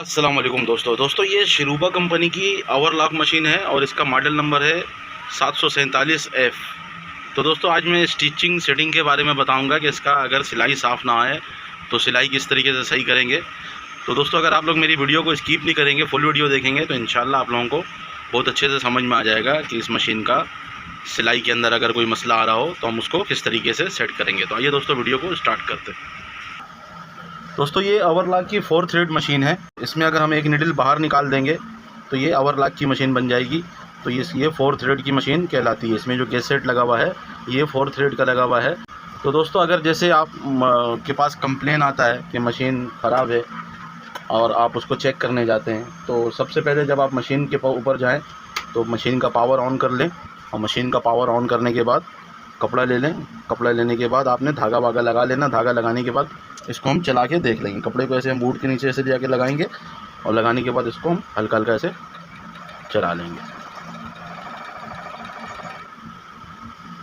अस्सलाम वालेकुम दोस्तों ये शिरूबा कंपनी की ओवरलॉक मशीन है और इसका मॉडल नंबर है 747F। तो दोस्तों आज मैं स्टिचिंग सेटिंग के बारे में बताऊंगा कि इसका अगर सिलाई साफ़ ना आए तो सिलाई किस तरीके से सही करेंगे। तो दोस्तों अगर आप लोग मेरी वीडियो को स्किप नहीं करेंगे, फुल वीडियो देखेंगे तो इंशाल्लाह आप लोगों को बहुत अच्छे से समझ में आ जाएगा कि इस मशीन का सिलाई के अंदर अगर कोई मसला आ रहा हो तो हम उसको किस तरीके से सेट करेंगे। तो आइए दोस्तों वीडियो को स्टार्ट करते हैं। दोस्तों ये ओवरलॉक की 4 थ्रेड मशीन है। इसमें अगर हम एक निडल बाहर निकाल देंगे तो ये ओवरलॉक की मशीन बन जाएगी। तो ये 4 थ्रेड की मशीन कहलाती है। इसमें जो गैसेट लगा हुआ है ये 4 थ्रेड का लगा हुआ है। तो दोस्तों अगर जैसे आप के पास कंप्लेन आता है कि मशीन ख़राब है और आप उसको चेक करने जाते हैं, तो सबसे पहले जब आप मशीन के ऊपर जाएँ तो मशीन का पावर ऑन कर लें और मशीन का पावर ऑन करने के बाद कपड़ा ले लें। कपड़ा लेने के बाद आपने धागा वागा लगा लेना। धागा लगाने के बाद इसको हम चला के देख लेंगे। कपड़े को ऐसे हम बूट के नीचे ऐसे जाके लगाएंगे और लगाने के बाद इसको हम हल्का हल्का ऐसे चला लेंगे।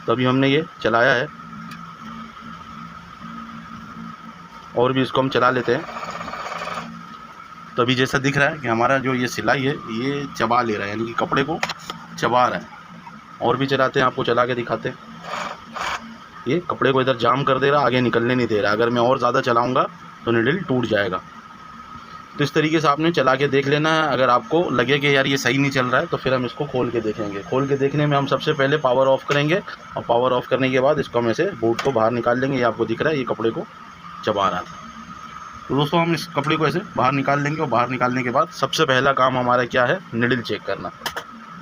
तो अभी हमने ये चलाया है और भी इसको हम चला लेते हैं। तो अभी जैसा दिख रहा है कि हमारा जो ये सिलाई है ये चबा ले रहा है, यानी कि कपड़े को चबा रहा है। और भी चलाते हैं, आपको चला के दिखाते हैं। ये कपड़े को इधर जाम कर दे रहा, आगे निकलने नहीं दे रहा। अगर मैं और ज़्यादा चलाऊंगा तो निडल टूट जाएगा। तो इस तरीके से आपने चला के देख लेना है। अगर आपको लगे कि यार ये सही नहीं चल रहा है तो फिर हम इसको खोल के देखेंगे। खोल के देखने में हम सबसे पहले पावर ऑफ़ करेंगे और पावर ऑफ़ करने के बाद इसको हम ऐसे बूट को बाहर निकाल लेंगे। ये आपको दिख रहा है ये कपड़े को चबा रहा था। तो दोस्तों हम इस कपड़े को ऐसे बाहर निकाल लेंगे और बाहर निकालने के बाद सबसे पहला काम हमारा क्या है, निडल चेक करना।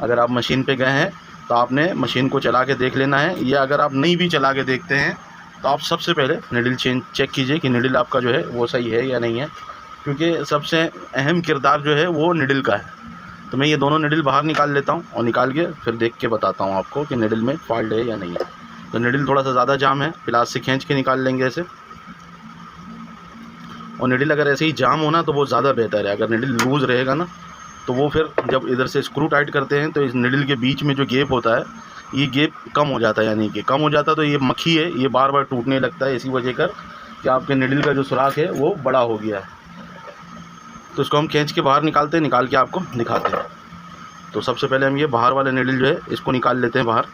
अगर आप मशीन पर गए हैं तो आपने मशीन को चला के देख लेना है, या अगर आप नहीं भी चला के देखते हैं तो आप सबसे पहले निडल चेक कीजिए कि निडल आपका जो है वो सही है या नहीं है, क्योंकि सबसे अहम किरदार जो है वो निडल का है। तो मैं ये दोनों निडल बाहर निकाल लेता हूँ और निकाल के फिर देख के बताता हूँ आपको कि निडल में फॉल्ट है या नहीं है। तो निडल थोड़ा सा ज़्यादा जाम है, प्लास से खींच के निकाल लेंगे ऐसे। और निडल अगर ऐसे ही जाम होना तो वो ज़्यादा बेहतर है। अगर निडल लूज़ रहेगा ना तो वो फिर जब इधर से स्क्रू टाइट करते हैं तो इस निडल के बीच में जो गैप होता है ये गैप कम हो जाता है, यानी कि कम हो जाता है। तो ये मक्खी है, ये बार बार टूटने लगता है, इसी वजह कर कि आपके निडल का जो सुराख है वो बड़ा हो गया है। तो इसको हम खींच के बाहर निकालते हैं, निकाल के आपको दिखाते हैं। तो सबसे पहले हम ये बाहर वाले निडल जो है इसको निकाल लेते हैं बाहर।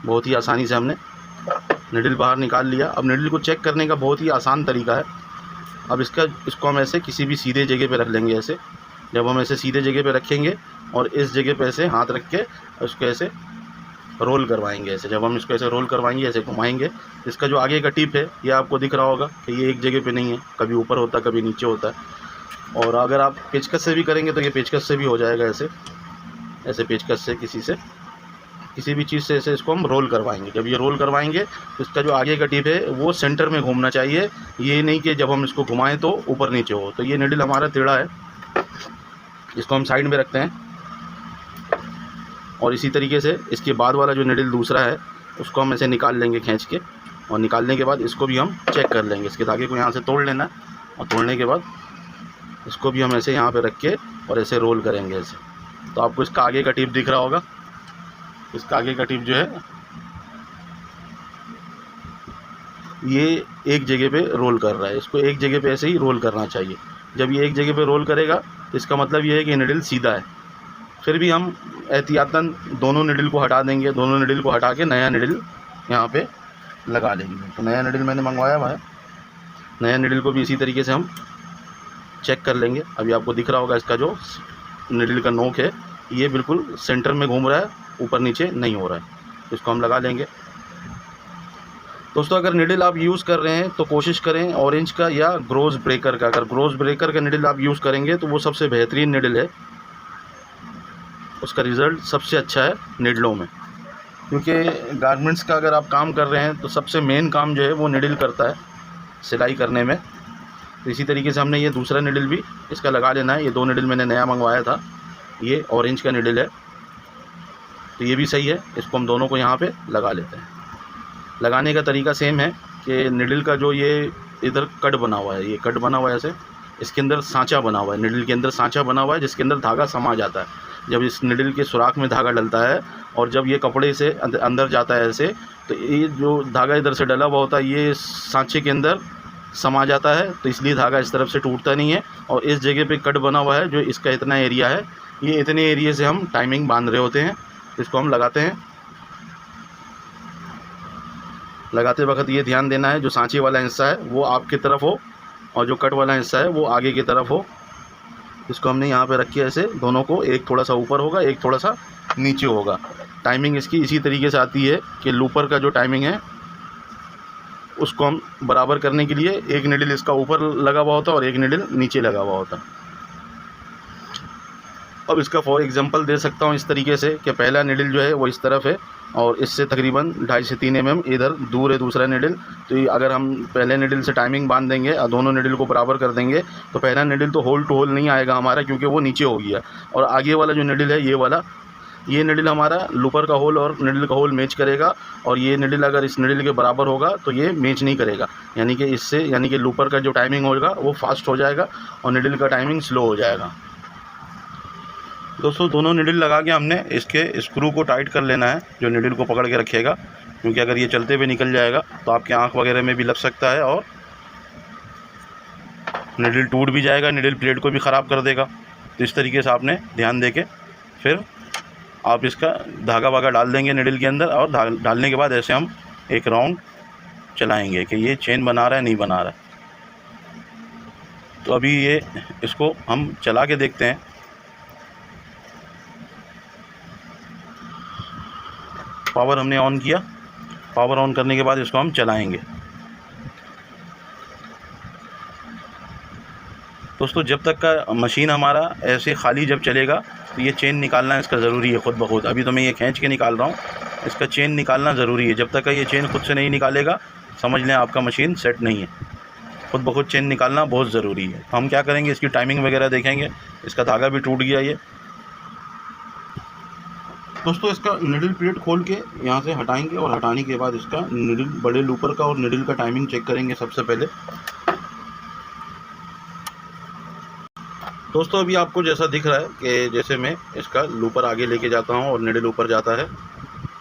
बहुत ही आसानी से हमने निडल बाहर निकाल लिया। अब निडल को चेक करने का बहुत ही आसान तरीका है। अब इसको हम ऐसे किसी भी सीधे जगह पे रख लेंगे। ऐसे जब हम ऐसे सीधे जगह पे रखेंगे और इस जगह पे ऐसे हाथ रख के उसको ऐसे रोल करवाएंगे। ऐसे जब हम इसको ऐसे रोल करवाएंगे, ऐसे घुमाएंगे, इसका जो आगे का टिप है ये आपको दिख रहा होगा कि ये एक जगह पे नहीं है, कभी ऊपर होता है कभी नीचे होता है। और अगर आप पेचकस से भी करेंगे तो ये पेचकस से भी हो जाएगा। ऐसे पेचकस से किसी भी चीज़ से ऐसे इसको हम रोल करवाएंगे। जब ये रोल करवाएंगे तो इसका जो आगे का टिप है वो सेंटर में घूमना चाहिए, ये नहीं कि जब हम इसको घुमाएं तो ऊपर नीचे हो। तो ये निडल हमारा टेढ़ा है, इसको हम साइड में रखते हैं। और इसी तरीके से इसके बाद वाला जो निडल दूसरा है उसको हम ऐसे निकाल लेंगे खींच के, और निकालने के बाद इसको भी हम चेक कर लेंगे। इसके धागे को यहाँ से तोड़ लेना है और तोड़ने के बाद इसको भी हम ऐसे यहाँ पे रख के और ऐसे रोल करेंगे ऐसे। तो आपको इसका आगे का टिप दिख रहा होगा। इसका आगे का टिप जो है ये एक जगह पे रोल कर रहा है, इसको एक जगह पे ऐसे ही रोल करना चाहिए। जब ये एक जगह पे रोल करेगा तो इसका मतलब ये है कि निडल सीधा है। फिर भी हम एहतियातन दोनों निडल को हटा देंगे। दोनों निडल को हटा के नया निडल यहाँ पे लगा लेंगे। तो नया निडल मैंने मंगवाया हुआ है। नया निडल को भी इसी तरीके से हम चेक कर लेंगे। अभी आपको दिख रहा होगा इसका जो निडल का नोक है ये बिल्कुल सेंटर में घूम रहा है, ऊपर नीचे नहीं हो रहा है। इसको हम लगा लेंगे। दोस्तों अगर निडल आप यूज़ कर रहे हैं तो कोशिश करें ऑरेंज का या ग्रोज ब्रेकर का। अगर ग्रोज ब्रेकर का निडल आप यूज़ करेंगे तो वो सबसे बेहतरीन निडल है, उसका रिज़ल्ट सबसे अच्छा है निडलों में। क्योंकि गारमेंट्स का अगर आप काम कर रहे हैं तो सबसे मेन काम जो है वो निडल करता है सिलाई करने में। तो इसी तरीके से हमने ये दूसरा निडल भी इसका लगा लेना है। ये 2 निडल मैंने नया मंगवाया था, ये ऑरेंज का निडल है तो ये भी सही है। इसको हम दोनों को यहाँ पे लगा लेते हैं। लगाने का तरीका सेम है कि निडल का जो ये इधर कट बना हुआ है, ये कट बना हुआ है ऐसे, इसके अंदर सांचा बना हुआ है, निडल के अंदर सांचा बना हुआ है जिसके अंदर धागा समा जाता है। जब इस निडल के सुराख में धागा डलता है और जब ये कपड़े से अंदर जाता है ऐसे, तो ये जो धागा इधर से डला हुआ होता है ये सांचे के अंदर समा जाता है, तो इसलिए धागा इस तरफ से टूटता नहीं है। और इस जगह पे कट बना हुआ है जो इसका इतना एरिया है, ये इतने एरिया से हम टाइमिंग बांध रहे होते हैं। इसको हम लगाते हैं। लगाते वक्त ये ध्यान देना है जो सांचे वाला हिस्सा है वो आपकी तरफ हो और जो कट वाला हिस्सा है वो आगे की तरफ हो। इसको हमने यहाँ पे रखी है ऐसे, दोनों को, एक थोड़ा सा ऊपर होगा, एक थोड़ा सा नीचे होगा। टाइमिंग इसकी इसी तरीके से आती है कि लूपर का जो टाइमिंग है उसको हम बराबर करने के लिए एक निडल इसका ऊपर लगा हुआ होता है और एक निडल नीचे लगा हुआ होता है। अब इसका फॉर एग्जांपल दे सकता हूँ इस तरीके से कि पहला निडल जो है वो इस तरफ है और इससे तकरीबन 2.5 से 3 mm इधर दूर है दूसरा निडल। तो ये अगर हम पहले निडल से टाइमिंग बांध देंगे और दोनों निडल को बराबर कर देंगे तो पहला निडल तो होल टू होल नहीं आएगा हमारा, क्योंकि वो नीचे हो गया। और आगे वाला जो निडल है ये वाला, ये निडल हमारा लूपर का होल और निडल का होल मैच करेगा। और ये निडल अगर इस निडल के बराबर होगा तो ये मैच नहीं करेगा, यानी कि इससे यानी कि लूपर का जो टाइमिंग होगा वो फास्ट हो जाएगा और निडल का टाइमिंग स्लो हो जाएगा। दोस्तों दोनों निडल लगा के हमने इसके स्क्रू को टाइट कर लेना है जो निडल को पकड़ के रखेगा, क्योंकि अगर ये चलते हुए निकल जाएगा तो आपके आँख वगैरह में भी लग सकता है और निडल टूट भी जाएगा, निडल प्लेट को भी ख़राब कर देगा। तो इस तरीके से आपने ध्यान दे के फिर आप इसका धागा वागा डाल देंगे निडल के अंदर और डालने के बाद ऐसे हम एक राउंड चलाएंगे कि ये चेन बना रहा है नहीं बना रहा है। तो अभी ये इसको हम चला के देखते हैं। पावर हमने ऑन किया, पावर ऑन करने के बाद इसको हम चलाएंगे। दोस्तों जब तक का मशीन हमारा ऐसे खाली जब चलेगा तो ये चेन निकालना इसका ज़रूरी है खुद ब खुद। अभी तो मैं ये खींच के निकाल रहा हूँ, इसका चेन निकालना ज़रूरी है। जब तक का ये चेन खुद से नहीं निकालेगा समझ लें आपका मशीन सेट नहीं है। खुद ब खुद चेन निकालना बहुत ज़रूरी है। हम क्या करेंगे, इसकी टाइमिंग वगैरह देखेंगे। इसका धागा भी टूट गया ये। दोस्तों इसका निडल प्लेट खोल के यहाँ से हटाएंगे और हटाने के बाद इसका निडल, बड़े लूपर का और निडल का टाइमिंग चेक करेंगे सबसे पहले। दोस्तों अभी आपको जैसा दिख रहा है कि जैसे मैं इसका लूपर आगे लेके जाता हूँ और निडल ऊपर जाता है,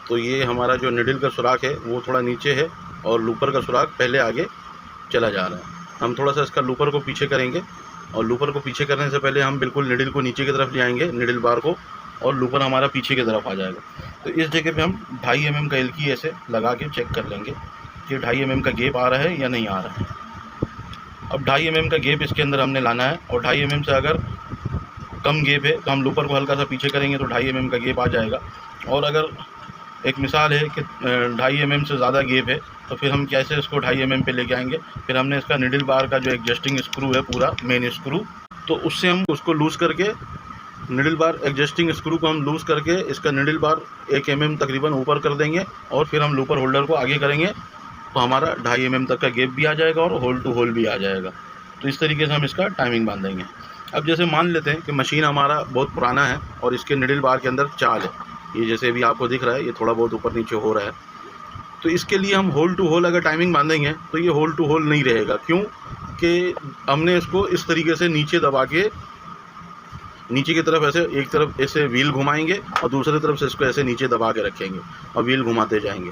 तो ये हमारा जो निडल का सुराख है वो थोड़ा नीचे है और लूपर का सुराख पहले आगे चला जा रहा है। हम थोड़ा सा इसका लूपर को पीछे करेंगे और लूपर को पीछे करने से पहले हम बिल्कुल निडल को नीचे की तरफ ले आएंगे, निडल बार को, और लूपर हमारा पीछे की तरफ आ जाएगा। तो इस जगह पे हम 2.5 mm का एलकी ऐसे लगा के चेक कर लेंगे कि 2.5 mm का गैप आ रहा है या नहीं आ रहा है। अब 2.5 mm का गैप इसके अंदर हमने लाना है और 2.5 mm से अगर कम गैप है तो हम लूपर को हल्का सा पीछे करेंगे तो 2.5 mm का गैप आ जाएगा। और अगर एक मिसाल है कि 2.5 mm से ज़्यादा गैप है तो फिर हम कैसे इसको 2.5 mm पे लेके आएंगे। फिर हमने इसका निडल बार का जो एडजस्टिंग स्क्रू है पूरा मेन स्क्रू, तो उससे हम उसको लूज़ करके निडल बार एडजस्टिंग स्क्रू को हम लूज़ करके इसका निडल बार 1 mm तकरीबन ऊपर कर देंगे और फिर हम लूपर होल्डर को आगे करेंगे तो हमारा 2.5 mm तक का गैप भी आ जाएगा और होल टू होल भी आ जाएगा। तो इस तरीके से हम इसका टाइमिंग बांधेंगे। अब जैसे मान लेते हैं कि मशीन हमारा बहुत पुराना है और इसके निडल बार के अंदर चाल है, ये जैसे अभी आपको दिख रहा है ये थोड़ा बहुत ऊपर नीचे हो रहा है। तो इसके लिए हम होल टू होल अगर टाइमिंग बांधेंगे तो ये होल टू होल नहीं रहेगा। क्यों कि हमने इसको इस तरीके से नीचे दबा के नीचे की तरफ ऐसे एक तरफ ऐसे व्हील घुमाएंगे और दूसरी तरफ से इसको ऐसे नीचे दबा के रखेंगे और व्हील घुमाते जाएंगे।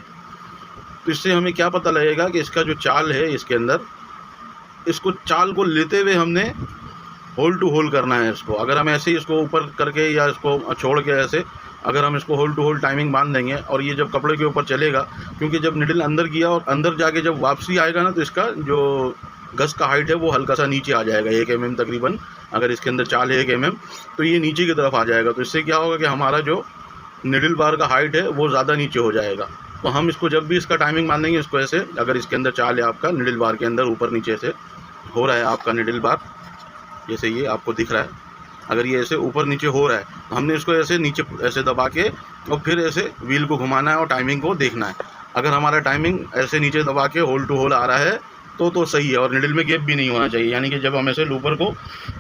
तो इससे हमें क्या पता लगेगा कि इसका जो चाल है इसके अंदर, इसको चाल को लेते हुए हमने होल टू होल करना है इसको। अगर हम ऐसे ही इसको ऊपर करके या इसको छोड़ के ऐसे अगर हम इसको होल टू होल टाइमिंग बांध देंगे और ये जब कपड़े के ऊपर चलेगा, क्योंकि जब निडल अंदर गया और अंदर जाके जब वापसी आएगा ना तो इसका जो गज का हाइट है वो हल्का सा नीचे आ जाएगा 1 mm तकरीबन। अगर इसके अंदर चाल है 1 mm तो ये नीचे की तरफ आ जाएगा। तो इससे क्या होगा कि हमारा जो निडल बार का हाइट है वो ज़्यादा नीचे हो जाएगा। तो हम इसको जब भी इसका टाइमिंग बांधेंगे इसको ऐसे, अगर इसके अंदर चाल है आपका निडल बार के अंदर ऊपर नीचे से हो रहा है आपका निडल बार, जैसे ये आपको दिख रहा है, अगर ये ऐसे ऊपर नीचे हो रहा है तो हमने इसको ऐसे नीचे ऐसे दबा के और फिर ऐसे व्हील को घुमाना है और टाइमिंग को देखना है। अगर हमारा टाइमिंग ऐसे नीचे दबा के होल टू होल आ रहा है तो सही है और निडल में गैप भी नहीं होना चाहिए। यानी कि जब हम ऐसे लूपर को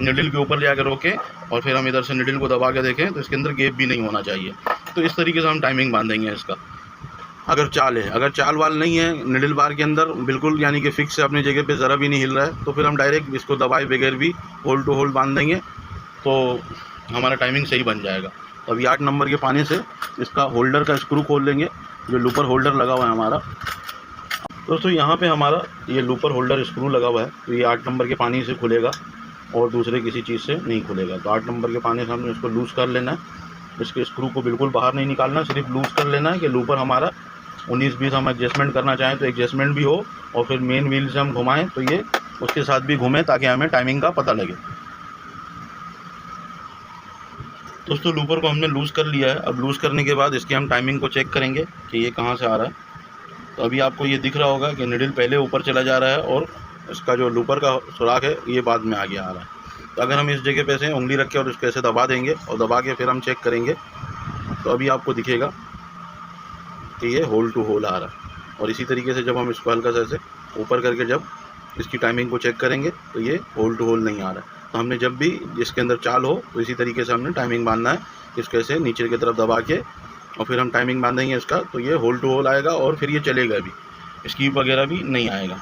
निडल के ऊपर जाकर रोकें और फिर हम इधर से निडल को दबा के देखें तो इसके अंदर गैप भी नहीं होना चाहिए। तो इस तरीके से हम टाइमिंग बांधेंगे इसका। अगर चाल है, अगर चाल वाल नहीं है निडल बार के अंदर बिल्कुल, यानी कि फिक्स है अपनी जगह पे, ज़रा भी नहीं हिल रहा है, तो फिर हम डायरेक्ट इसको दबाए बगैर भी होल टू होल बांध देंगे तो हमारा टाइमिंग सही बन जाएगा। तो अभी 8 नंबर के पानी से इसका होल्डर का स्क्रू खोल लेंगे, जो लूपर होल्डर लगा हुआ है हमारा। दोस्तों यहाँ पे हमारा ये लूपर होल्डर स्क्रू लगा हुआ है, तो ये 8 नंबर के पानी से खुलेगा और दूसरे किसी चीज़ से नहीं खुलेगा। तो 8 नंबर के पानी से हमने इसको लूज़ कर लेना है। इसके स्क्रू को बिल्कुल बाहर नहीं निकालना, सिर्फ लूज़ कर लेना है कि लूपर हमारा 19-20 हम एडजस्टमेंट करना चाहें तो एडजस्टमेंट भी हो, और फिर मेन व्हील से हम घुमाएं तो ये उसके साथ भी घूमें, ताकि हमें टाइमिंग का पता लगे। दोस्तों लूपर को हमने लूज़ कर लिया है। अब लूज़ करने के बाद इसकी हम टाइमिंग को चेक करेंगे कि ये कहाँ से आ रहा है। तो अभी आपको ये दिख रहा होगा कि निडल पहले ऊपर चला जा रहा है और इसका जो लूपर का सुराख है ये बाद में आगे आ रहा है। तो अगर हम इस जगह पे से उंगली रख के और इसको ऐसे दबा देंगे और दबा के फिर हम चेक करेंगे, तो अभी आपको दिखेगा कि ये होल टू होल आ रहा है। और इसी तरीके से जब हम इसको हल्का सा ऐसे ऊपर करके जब इसकी टाइमिंग को चेक करेंगे तो ये होल टू होल नहीं आ रहा है। तो हमने जब भी इसके अंदर चाल हो तो इसी तरीके से हमने टाइमिंग बांधना है, इसको ऐसे नीचे की तरफ दबा के और फिर हम टाइमिंग बांधेंगे इसका, तो ये होल टू होल आएगा और फिर ये चलेगा भी, स्कीप वगैरह भी नहीं आएगा।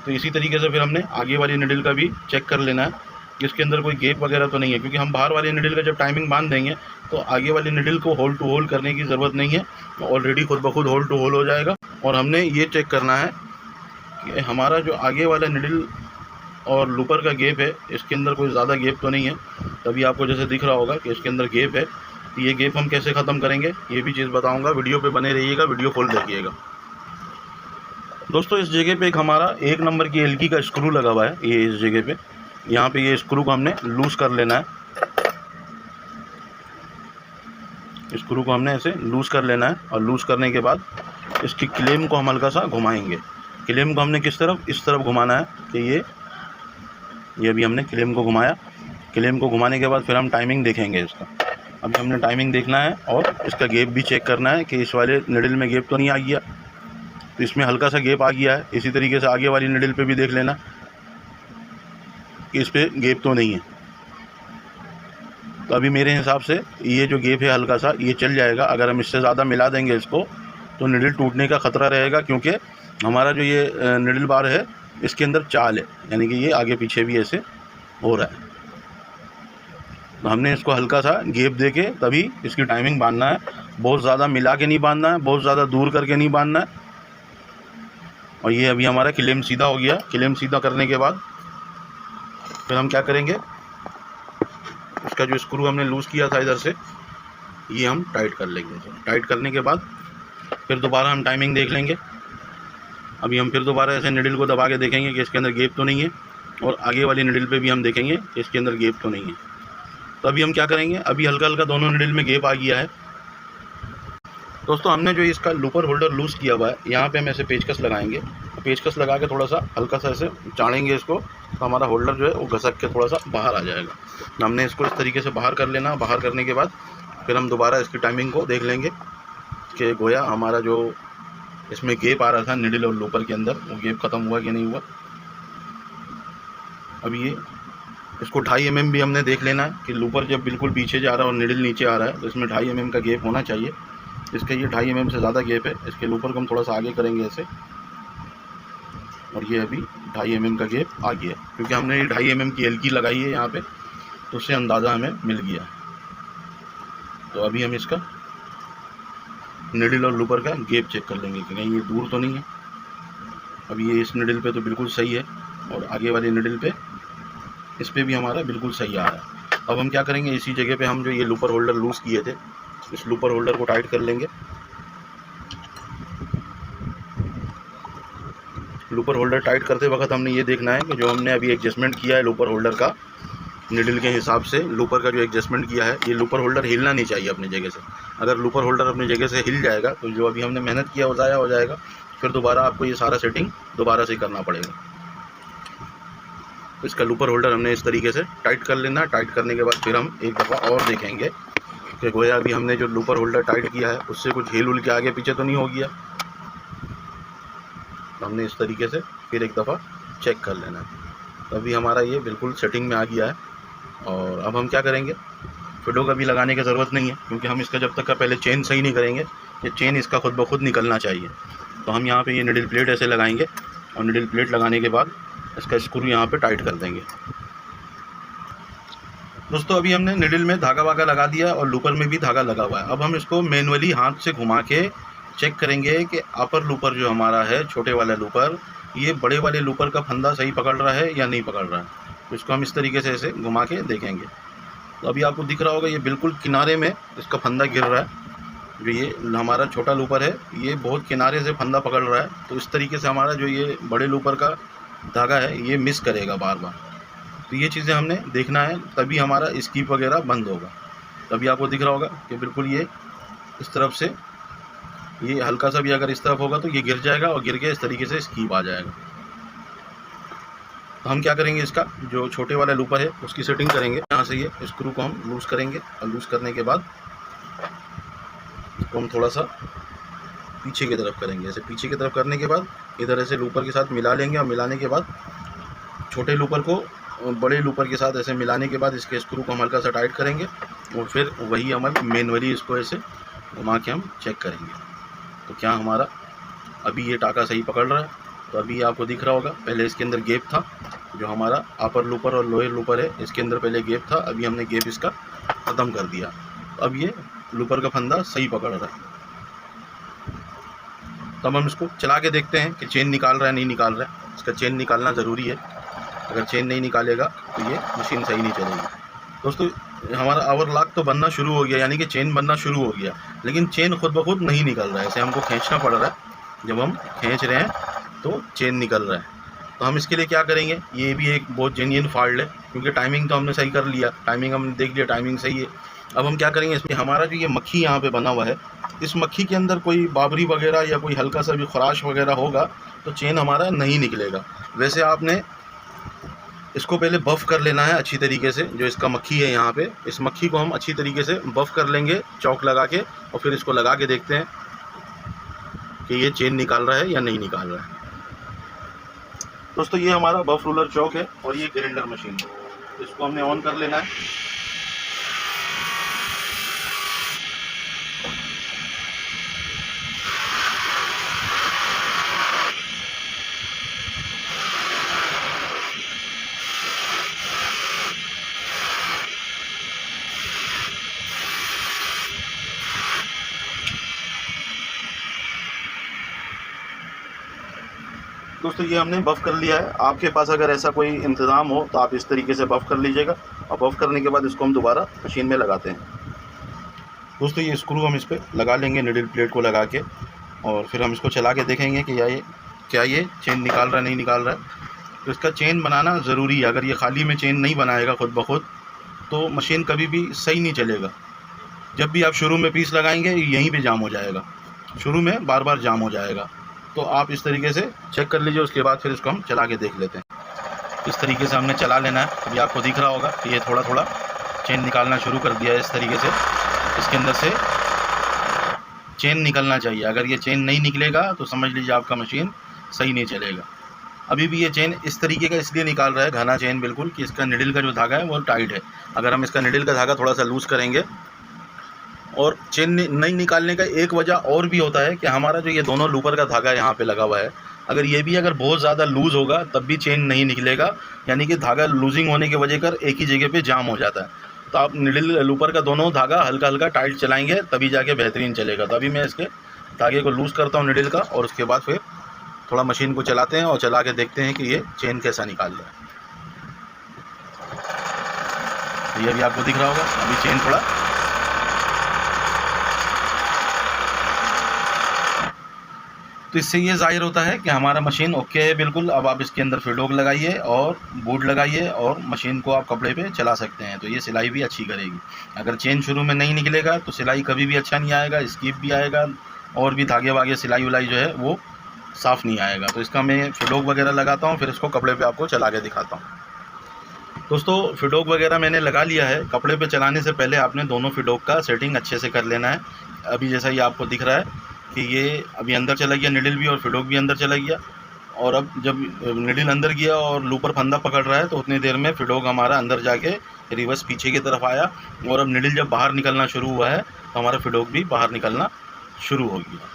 तो इसी तरीके से फिर हमने आगे वाली निडल का भी चेक कर लेना है कि इसके अंदर कोई गैप वगैरह तो नहीं है, क्योंकि हम बाहर वाली निडल का जब टाइमिंग बांध देंगे तो आगे वाली निडल को होल टू होल करने की ज़रूरत नहीं है, ऑलरेडी खुद ब खुद होल टू होल हो जाएगा। और हमने ये चेक करना है कि हमारा जो आगे वाला निडल और लूपर का गैप है इसके अंदर कोई ज़्यादा गैप तो नहीं है। तभी आपको जैसे दिख रहा होगा कि इसके अंदर गैप है, तो ये गैप हम कैसे ख़त्म करेंगे ये भी चीज़ बताऊँगा। वीडियो पे बने रहिएगा, वीडियो फुल देखिएगा। दोस्तों इस जगह पे एक हमारा 1 नंबर की एल्की का स्क्रू लगा हुआ है, ये इस जगह पे, यहाँ पे ये स्क्रू को हमने लूज़ कर लेना है। स्क्रू को हमने ऐसे लूज़ कर लेना है और लूज़ करने के बाद इसकी क्लेम को हम हल्का सा घुमाएंगे। क्लेम को हमने किस तरफ, इस तरफ घुमाना है कि ये अभी हमने क्लेम को घुमाया। क्लेम को घुमाने के बाद फिर हम टाइमिंग देखेंगे इसका। अभी हमने टाइमिंग देखना है और इसका गैप भी चेक करना है कि इस वाले निडल में गैप तो नहीं आ गया, तो इसमें हल्का सा गैप आ गया है। इसी तरीके से आगे वाली निडल पे भी देख लेना कि इस पर गैप तो नहीं है। तो अभी मेरे हिसाब से ये जो गैप है हल्का सा ये चल जाएगा। अगर हम इससे ज़्यादा मिला देंगे इसको तो निडल टूटने का ख़तरा रहेगा, क्योंकि हमारा जो ये निडल बार है इसके अंदर चाल है, यानी कि ये आगे पीछे भी ऐसे हो रहा है। तो हमने इसको हल्का सा गैप दे के तभी इसकी टाइमिंग बांधना है। बहुत ज़्यादा मिला के नहीं बांधना है, बहुत ज़्यादा दूर करके नहीं बांधना है। और ये अभी हमारा क्लेम सीधा हो गया। क्लेम सीधा करने के बाद फिर हम क्या करेंगे, इसका जो स्क्रू हमने लूज़ किया था इधर से ये हम टाइट कर लेंगे। टाइट करने के बाद फिर दोबारा हम टाइमिंग देख लेंगे। अभी हम फिर दोबारा ऐसे निडल को दबा के देखेंगे कि इसके अंदर गैप तो नहीं है, और आगे वाली निडल पे भी हम देखेंगे कि इसके अंदर गैप तो नहीं है। तो अभी हम क्या करेंगे, अभी हल्का हल्का दोनों निडल में गैप आ गया है। दोस्तों हमने जो इसका लूपर होल्डर लूज़ किया हुआ है यहाँ पे हम ऐसे पेचकस लगाएंगे। पेचकस लगा के थोड़ा सा हल्का सा ऐसे चाड़ेंगे इसको, तो हमारा होल्डर जो है वो घसक के थोड़ा सा बाहर आ जाएगा। हमने इसको इस तरीके से बाहर कर लेना। बाहर करने के बाद फिर हम दोबारा इसकी टाइमिंग को देख लेंगे कि गोया हमारा जो इसमें गैप आ रहा था निडल और लूपर के अंदर वो गैप ख़त्म हुआ कि नहीं हुआ। अभी ये इसको 2.5 mm भी हमने देख लेना है कि लूपर जब बिल्कुल पीछे जा रहा है और निडल नीचे आ रहा है तो इसमें 2.5 mm का गैप होना चाहिए। इसका ये 2.5 mm से ज़्यादा गैप है। इसके लूपर को हम थोड़ा सा आगे करेंगे ऐसे, और ये अभी 2.5 mm का गैप आ गया, क्योंकि हमने ये 2.5 mm की एल्की लगाई है यहाँ पे, तो उससे अंदाज़ा हमें मिल गया। तो अभी हम इसका निडल और लूपर का गैप चेक कर लेंगे कि कहीं ये दूर तो नहीं है। अभी ये इस निडल पे तो बिल्कुल सही है और आगे वाले निडल पे इस पे भी हमारा बिल्कुल सही आ रहा है। अब हम क्या करेंगे, इसी जगह पे हम जो ये लूपर होल्डर लूज़ किए थे इस लूपर होल्डर को टाइट कर लेंगे। लूपर होल्डर टाइट करते वक्त हमने ये देखना है कि जो हमने अभी एडजस्टमेंट किया है लूपर होल्डर का निडल के हिसाब से, लूपर का जो एडजस्टमेंट किया है ये लूपर होल्डर हिलना नहीं चाहिए अपनी जगह से। अगर लूपर होल्डर अपनी जगह से हिल जाएगा तो जो अभी हमने मेहनत किया वो ज़ाया हो जाएगा। फिर दोबारा आपको ये सारा सेटिंग दोबारा से करना पड़ेगा। इसका लूपर होल्डर हमने इस तरीके से टाइट कर लेना। टाइट करने के बाद फिर हम एक दफ़ा और देखेंगे कि गोया अभी हमने जो लूपर होल्डर टाइट किया है उससे कुछ हिल उल के आगे पीछे तो नहीं हो गया। हमने इस तरीके से फिर एक दफ़ा चेक कर लेना है। तो अभी हमारा ये बिल्कुल सेटिंग में आ गया है। और अब हम क्या करेंगे, फिडो का भी लगाने की ज़रूरत नहीं है, क्योंकि हम इसका जब तक का पहले चेन सही नहीं करेंगे ये चेन इसका खुद ब खुद निकलना चाहिए। तो हम यहाँ पे ये निडल प्लेट ऐसे लगाएंगे और निडल प्लेट लगाने के बाद इसका स्क्रू यहाँ पे टाइट कर देंगे। दोस्तों अभी हमने निडल में धागा वागा लगा दिया और लूपर में भी धागा लगा हुआ है। अब हम इसको मैनुअली हाथ से घुमा के चेक करेंगे कि अपर लूपर जो हमारा है, छोटे वाला लूपर, ये बड़े वाले लूपर का फंदा सही पकड़ रहा है या नहीं पकड़ रहा है। तो इसको हम इस तरीके से ऐसे घुमा के देखेंगे। तो अभी आपको दिख रहा होगा ये बिल्कुल किनारे में इसका फंदा गिर रहा है। जो ये हमारा छोटा लूपर है ये बहुत किनारे से फंदा पकड़ रहा है। तो इस तरीके से हमारा जो ये बड़े लूपर का धागा है ये मिस करेगा बार बार। तो ये चीज़ें हमने देखना है, तभी हमारा स्कीप वगैरह बंद होगा। तभी आपको दिख रहा होगा कि बिल्कुल ये इस तरफ से, ये हल्का सा भी अगर इस तरफ होगा तो ये गिर जाएगा और गिर के इस तरीके से स्कीप आ जाएगा। तो हम क्या करेंगे, इसका जो छोटे वाला लूपर है उसकी सेटिंग करेंगे। यहाँ से ये स्क्रू को हम लूज़ करेंगे और लूज़ करने के बाद इसको हम थोड़ा सा पीछे की तरफ करेंगे। ऐसे पीछे की तरफ करने के बाद इधर ऐसे लूपर के साथ मिला लेंगे और मिलाने के बाद छोटे लूपर को बड़े लूपर के साथ ऐसे मिलाने के बाद इसके स्क्रू को हम हल्का सा टाइट करेंगे और फिर वही हमारे मैनुअली इसको ऐसे घुमा के हम चेक करेंगे। तो क्या हमारा अभी ये टाका सही पकड़ रहा है। तो अभी आपको दिख रहा होगा पहले इसके अंदर गैप था, जो हमारा अपर लूपर और लोअर लूपर है इसके अंदर पहले गैप था, अभी हमने गैप इसका ख़त्म कर दिया। अब ये लूपर का फंदा सही पकड़ रहा है। तब हम इसको चला के देखते हैं कि चेन निकाल रहा है नहीं निकाल रहा है। इसका चेन निकालना ज़रूरी है, अगर चेन नहीं निकालेगा तो ये मशीन सही नहीं चलेगी। दोस्तों हमारा आवर लॉक तो बनना शुरू हो गया, यानी कि चेन बनना शुरू हो गया, लेकिन चेन खुद ब खुद नहीं निकल रहा है। ऐसे हमको खींचना पड़ रहा है। जब हम खींच रहे हैं तो चेन निकल रहा है। तो हम इसके लिए क्या करेंगे, ये भी एक बहुत जेन्युइन फॉल्ट है, क्योंकि टाइमिंग तो हमने सही कर लिया, टाइमिंग हमने देख लिया, टाइमिंग सही है। अब हम क्या करेंगे, इसमें हमारा जो ये मक्खी यहाँ पे बना हुआ है, इस मक्खी के अंदर कोई बाबरी वगैरह या कोई हल्का सा भी खराश वगैरह होगा तो चेन हमारा नहीं निकलेगा। वैसे आपने इसको पहले बफ़ कर लेना है अच्छी तरीके से। जो इसका मक्खी है यहाँ पे, इस मक्खी को हम अच्छी तरीके से बफ़ कर लेंगे चौक लगा के, और फिर इसको लगा के देखते हैं कि ये चेन निकाल रहा है या नहीं निकाल रहा है। दोस्तों ये हमारा बफ़ रूलर चौक है और ये ग्राइंडर मशीन है। इसको हमने ऑन कर लेना है। दोस्तों ये हमने बफ़ कर लिया है। आपके पास अगर ऐसा कोई इंतज़ाम हो तो आप इस तरीके से बफ़ कर लीजिएगा, और बफ़ करने के बाद इसको हम दोबारा मशीन में लगाते हैं। दोस्तों ये स्क्रू हम इस पर लगा लेंगे निडल प्लेट को लगा के, और फिर हम इसको चला के देखेंगे कि क्या ये चेन निकाल रहा है नहीं निकाल रहा है। तो इसका चेन बनाना ज़रूरी है। अगर ये खाली में चेन नहीं बनाएगा खुद ब खुद तो मशीन कभी भी सही नहीं चलेगा। जब भी आप शुरू में पीस लगाएंगे यहीं पे जाम हो जाएगा, शुरू में बार बार जाम हो जाएगा। तो आप इस तरीके से चेक कर लीजिए, उसके बाद फिर इसको हम चला के देख लेते हैं। इस तरीके से हमने चला लेना है। अभी आपको दिख रहा होगा कि ये थोड़ा थोड़ा चेन निकालना शुरू कर दिया है। इस तरीके से इसके अंदर से चेन निकलना चाहिए। अगर ये चेन नहीं निकलेगा तो समझ लीजिए आपका मशीन सही नहीं चलेगा। अभी भी ये चेन इस तरीके का इसलिए निकाल रहा है, घना चेन बिल्कुल, कि इसका निडल का जो धागा है वो टाइट है। अगर हम इसका निडल का धागा थोड़ा सा लूज़ करेंगे, और चेन नहीं निकालने का एक वजह और भी होता है कि हमारा जो ये दोनों लूपर का धागा यहाँ पे लगा हुआ है, अगर ये भी अगर बहुत ज़्यादा लूज़ होगा तब भी चेन नहीं निकलेगा, यानी कि धागा लूजिंग होने की वजह कर एक ही जगह पे जाम हो जाता है। तो आप निडल लूपर का दोनों धागा हल्का हल्का टाइट चलाएंगे तभी जाके बेहतरीन चलेगा। तो अभी मैं इसके धागे को लूज़ करता हूँ निडल का, और उसके बाद फिर थोड़ा मशीन को चलाते हैं और चला के देखते हैं कि ये चेन कैसा निकाल रहा है। ये भी आपको दिख रहा होगा अभी चेन थोड़ा, तो इससे ये ज़ाहिर होता है कि हमारा मशीन ओके है बिल्कुल। अब आप इसके अंदर फिडोक लगाइए और बूट लगाइए और मशीन को आप कपड़े पे चला सकते हैं। तो ये सिलाई भी अच्छी करेगी। अगर चेन शुरू में नहीं निकलेगा तो सिलाई कभी भी अच्छा नहीं आएगा, स्कीप भी आएगा, और भी धागे वागे सिलाई उलाई जो है वो साफ़ नहीं आएगा। तो इसका मैं फिडोक वगैरह लगाता हूँ, फिर इसको कपड़े पर आपको चला के दिखाता हूँ। दोस्तों फिडोक वगैरह मैंने लगा लिया है। कपड़े पे चलाने से पहले आपने दोनों फिडोक का सेटिंग अच्छे से कर लेना है। अभी जैसा ये आपको दिख रहा है कि ये अभी अंदर चला गया निडल भी, और फिडोक भी अंदर चला गया। और अब जब निडल अंदर गया और लूपर फंदा पकड़ रहा है तो उतनी देर में फिडोक हमारा अंदर जाके रिवर्स पीछे की तरफ आया, और अब निडल जब बाहर निकलना शुरू हुआ है तो हमारा फिडोक भी बाहर निकलना शुरू हो गया।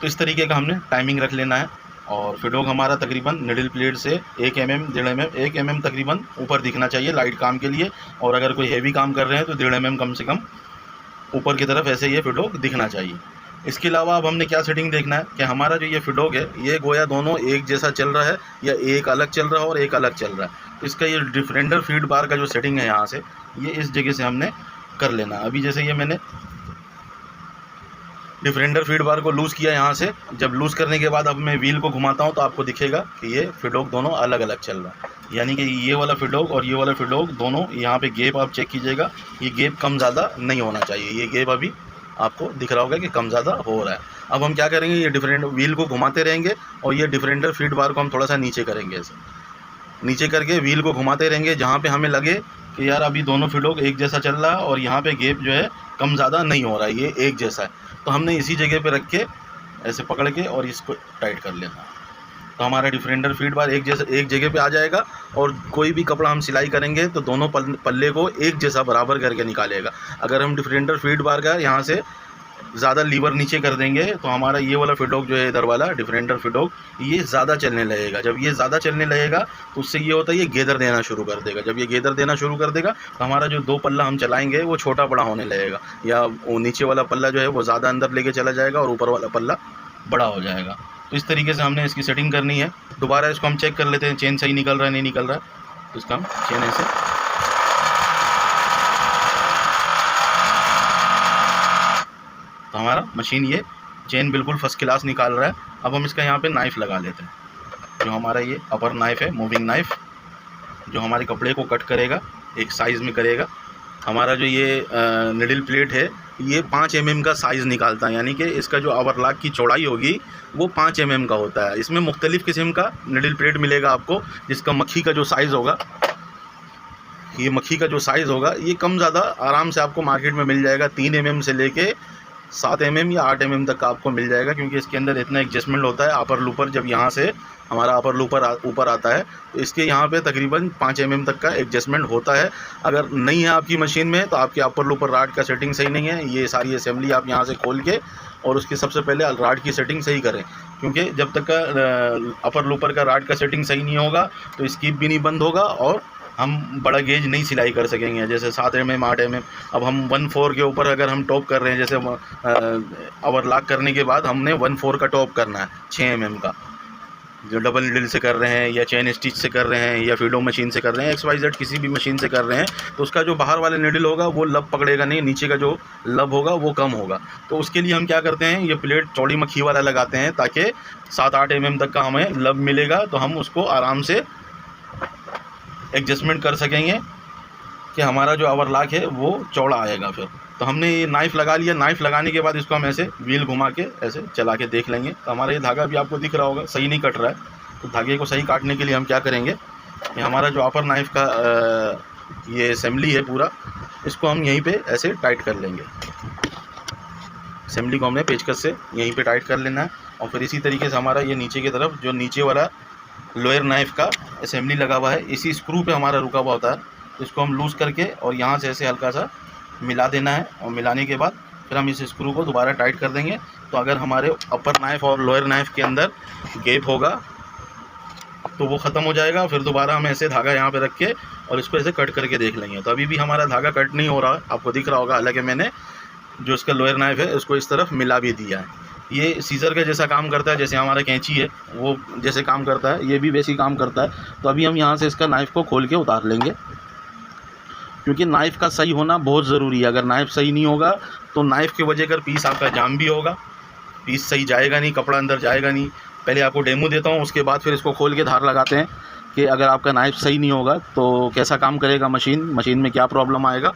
तो इस तरीके का हमने टाइमिंग रख लेना है। और फिडोक हमारा तकरीबन निडल प्लेट से 1 mm 1.5 mm 1 mm तकरीबन ऊपर दिखना चाहिए लाइट काम के लिए, और अगर कोई हैवी काम कर रहे हैं तो 1.5 mm कम से कम ऊपर की तरफ ऐसे ये फिडोक दिखना चाहिए। इसके अलावा अब हमने क्या सेटिंग देखना है कि हमारा जो ये फिडोक है ये गोया दोनों एक जैसा चल रहा है या एक अलग चल रहा है और एक अलग चल रहा है। तो इसका ये डिफरेंडर फीड बार का जो सेटिंग है यहाँ से ये इस जगह से हमने कर लेना। अभी जैसे ये मैंने डिफरेंडर फीड बार को लूज़ किया यहाँ से, जब लूज़ करने के बाद अब मैं व्हील को घुमाता हूँ तो आपको दिखेगा कि ये फिडोक दोनों अलग अलग चल रहा है। यानी कि ये वाला फिडोक और ये वाला फिडोक दोनों, यहाँ पे गैप आप चेक कीजिएगा, ये गैप कम ज़्यादा नहीं होना चाहिए। ये गैप अभी आपको दिख रहा होगा कि कम ज़्यादा हो रहा है। अब हम क्या करेंगे, ये डिफरेंट व्हील को घुमाते रहेंगे और ये डिफरेंडर फीड बार को हम थोड़ा सा नीचे करेंगे, ऐसे नीचे करके व्हील को घुमाते रहेंगे जहाँ पे हमें लगे कि यार अभी दोनों फिडोक एक जैसा चल रहा है और यहाँ पे गैप जो है कम ज़्यादा नहीं हो रहा है, ये एक जैसा है। तो हमने इसी जगह पे रख के ऐसे पकड़ के और इसको टाइट कर लेना। तो हमारा डिफरेंडर फीड बार एक जगह पे आ जाएगा और कोई भी कपड़ा हम सिलाई करेंगे तो दोनों पल्ले को एक जैसा बराबर करके निकालेगा। अगर हम डिफरेंडर फीड बार का यहाँ से ज़्यादा लीवर नीचे कर देंगे तो हमारा ये वाला फिडोक जो है इधर वाला डिफरेंडर फिडोक ये ज़्यादा चलने लगेगा। जब ये ज़्यादा चलने लगेगा तो उससे ये होता है ये गेदर देना शुरू कर देगा। जब ये गेदर देना शुरू कर देगा तो हमारा जो दो पल्ला हम चलाएंगे वो छोटा बड़ा होने लगेगा, या वो नीचे वाला पल्ला जो है वो ज़्यादा अंदर लेके चला जाएगा और ऊपर वाला पल्ला बड़ा हो जाएगा। तो इस तरीके से हमने इसकी सेटिंग करनी है। दोबारा इसको हम चेक कर लेते हैं चेन सही निकल रहा है नहीं निकल रहा है। तो इसका हम चेन ऐसे तो हमारा मशीन ये चेन बिल्कुल फर्स्ट क्लास निकाल रहा है। अब हम इसका यहाँ पे नाइफ़ लगा लेते हैं, जो हमारा ये अपर नाइफ़ है, मूविंग नाइफ़, जो हमारे कपड़े को कट करेगा, एक साइज़ में करेगा। हमारा जो ये निडल प्लेट है ये 5 mm का साइज़ निकालता है, यानी कि इसका जो ओवरलॉक की चौड़ाई होगी वो 5 mm का होता है। इसमें मुख्तलिफ़ किस्म का निडल प्लेट मिलेगा आपको, जिसका मक्खी का जो साइज़ होगा, ये मक्खी का जो साइज़ होगा ये कम ज़्यादा आराम से आपको मार्केट में मिल जाएगा। 3 mm से लेके 7 mm या 8 mm तक का आपको मिल जाएगा, क्योंकि इसके अंदर इतना एडजस्टमेंट होता है। अपर लूपर जब यहाँ से हमारा अपर लूपर ऊपर आता है तो इसके यहाँ पे तकरीबन 5 mm तक का एडजस्टमेंट होता है। अगर नहीं है आपकी मशीन में तो आपके अपर लूपर राड का सेटिंग सही नहीं है, ये सारी असेंबली आप यहाँ से खोल के और उसकी सबसे पहले राड की सेटिंग सही करें, क्योंकि जब तक का अपर लूपर का राड का सेटिंग सही नहीं होगा तो स्कीप भी नहीं बंद होगा और हम बड़ा गेज नहीं सिलाई कर सकेंगे। जैसे 7 mm 8 mm, अब हम 1/4 के ऊपर अगर हम टॉप कर रहे हैं, जैसे ओवरलॉक करने के बाद हमने 1/4 का टॉप करना है 6 mm का, जो डबल निडल से कर रहे हैं या चेन स्टिच से कर रहे हैं या फीडो मशीन से कर रहे हैं, XYZ किसी भी मशीन से कर रहे हैं, तो उसका जो बाहर वाला निडल होगा वो लब पकड़ेगा नहीं, नीचे का जो लब होगा वो कम होगा। तो उसके लिए हम क्या करते हैं, ये प्लेट चौड़ी मक्खी वाला लगाते हैं ताकि 7-8 mm तक का हमें लब मिलेगा, तो हम उसको आराम से एडजस्टमेंट कर सकेंगे कि हमारा जो ओवरलॉक है वो चौड़ा आएगा। फिर तो हमने ये नाइफ़ लगा लिया। नाइफ़ लगाने के बाद इसको हम ऐसे व्हील घुमा के ऐसे चला के देख लेंगे तो हमारा ये धागा भी आपको दिख रहा होगा सही नहीं कट रहा है। तो धागे को सही काटने के लिए हम क्या करेंगे, ये हमारा जो अपर नाइफ़ का ये असेंबली है पूरा, इसको हम यहीं पे ऐसे टाइट कर लेंगे। असेंबली को हमने पेचकस से यहीं पे टाइट कर लेना है और फिर इसी तरीके से हमारा ये नीचे की तरफ जो नीचे वाला लोअर नाइफ़ का असेंबली लगा हुआ है, इसी स्क्रू पे हमारा रुका हुआ होता है, तो इसको हम लूज़ करके और यहाँ से ऐसे हल्का सा मिला देना है और मिलाने के बाद फिर हम इस स्क्रू को दोबारा टाइट कर देंगे। तो अगर हमारे अपर नाइफ़ और लोअर नाइफ़ के अंदर गैप होगा तो वो ख़त्म हो जाएगा। फिर दोबारा हम ऐसे धागा यहाँ पे रख के और इसको ऐसे कट करके देख लेंगे। तो अभी भी हमारा धागा कट नहीं हो रहा, आपको दिख रहा होगा, हालांकि मैंने जो इसका लोअर नाइफ़ है उसको इस तरफ मिला भी दिया है। ये सीज़र का जैसा काम करता है, जैसे हमारा कैंची है वो जैसे काम करता है, ये भी वैसे ही काम करता है। तो अभी हम यहाँ से इसका नाइफ़ को खोल के उतार लेंगे, क्योंकि नाइफ़ का सही होना बहुत ज़रूरी है। अगर नाइफ़ सही नहीं होगा तो नाइफ़ की वजह कर पीस आपका जाम भी होगा, पीस सही जाएगा नहीं, कपड़ा अंदर जाएगा नहीं। पहले आपको डेमो देता हूँ, उसके बाद फिर इसको खोल के धार लगाते हैं कि अगर आपका नाइफ़ सही नहीं होगा तो कैसा काम करेगा मशीन में क्या प्रॉब्लम आएगा।